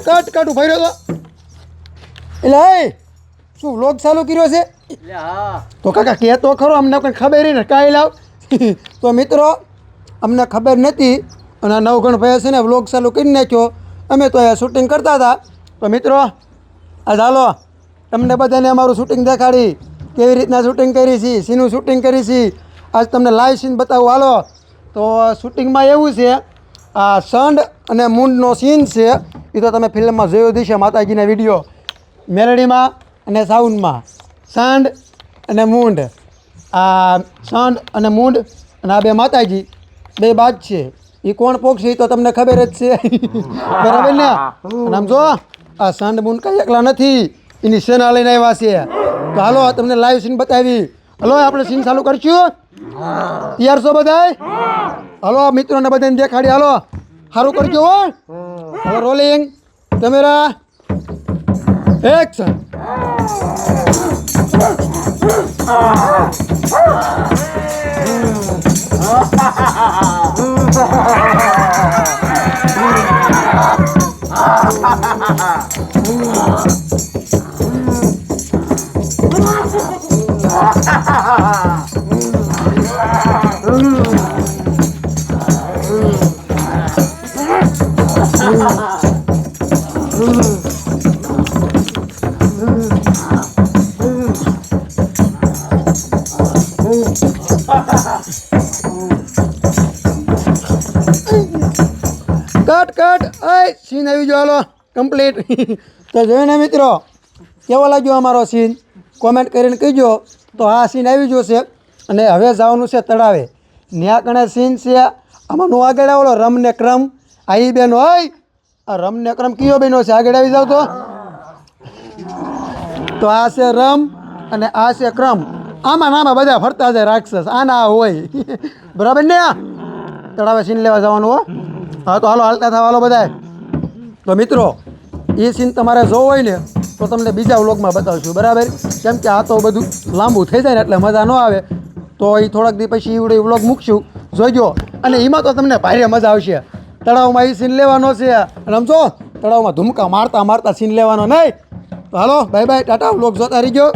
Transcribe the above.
cut cut ઉભા રહ્યો તો એટલે શું વ્લોગ ચાલુ કર્યો છે તો કાકા કે તો ખરો અમને કોઈ ખબર ને કાંઈ લાવ તો મિત્રો અમને ખબર નથી અને નવગણ ભાઈ છે ને વ્લોગ ચાલુ કરી નાખ્યો અમે તો અહીંયા શૂટિંગ કરતા હતા તો મિત્રો આ ચાલો તમને બધાને અમારું શૂટિંગ દેખાડી કેવી રીતના શૂટિંગ કરી છે સીનું શૂટિંગ કરી છે આજ તમને લાઈવ સીન બતાવું હાલો તો શૂટિંગમાં એવું છે આ સંડ અને મૂંડનો સીન છે એ તો તમે ફિલ્મમાં જોયો દીશે માતાજીના વિડીયો મેલડીમાં અને સાઉન્ડમાં સાંડ અને મૂંડ આ સાંડ અને મૂંડ અને આ બે માતાજી બે બાદ છે એ કોણ પોકશે એ તો તમને ખબર જ છે બરાબર ને અને આમ જો આ સાંડ મૂંડ કાંઈ એકલા નથી એની સેના લઈને આવ્યા છે તો હાલો તમને લાઈવ સીન બતાવી હલો આપણે સીન ચાલુ કરશું તૈયાર છો બધાય હલો મિત્રોને બધાને દેખાડી હાલો સારું કરજો હો હવે rolling camera action cut cut scene આવી ગયો હાલો કમ્પ્લીટ તો જોયું ને મિત્રો કેવો લાગ્યો અમારો સીન કોમેન્ટ કરીને કહીજો તો આ સીન આવી ગયો છે અને હવે જવાનું છે તળાવે ન્યા કણે સીન છે આમાંનું આગળ આવેલો રમને ક્રમ આ ઈ બેનો હોય આ રમને ક્રમ કયો બેનો છે આગળ આવી જાવ તો આ છે રમ અને આ છે ક્રમ આમાં નામાં બધા ફરતા જાય રાક્ષસ આના હોય બરાબર ને તળાવે સીન લેવા જવાનું હો હા તો હાલો હાલતા થાવ હાલો બધા તો મિત્રો એ સીન તમારે જોવો હોય ને તો તમને બીજા વ્લોગમાં બતાવશું બરાબર કેમ કે આ તો બધું લાંબુ થઈ જાય ને એટલે મજા ન આવે તો એ થોડાક દી પછી એવડે વ્લોગ મૂકશું જોઈજો અને એમાં તો તમને ભારે મજા આવશે તળાવમાં એ સીન લેવાનો છે અને આમ જો તળાવમાં ધુમકા મારતા મારતા સીન લેવાનો નહીં તો હાલો બાય બાય ટાટા વ્લોગ જોતા રહીજો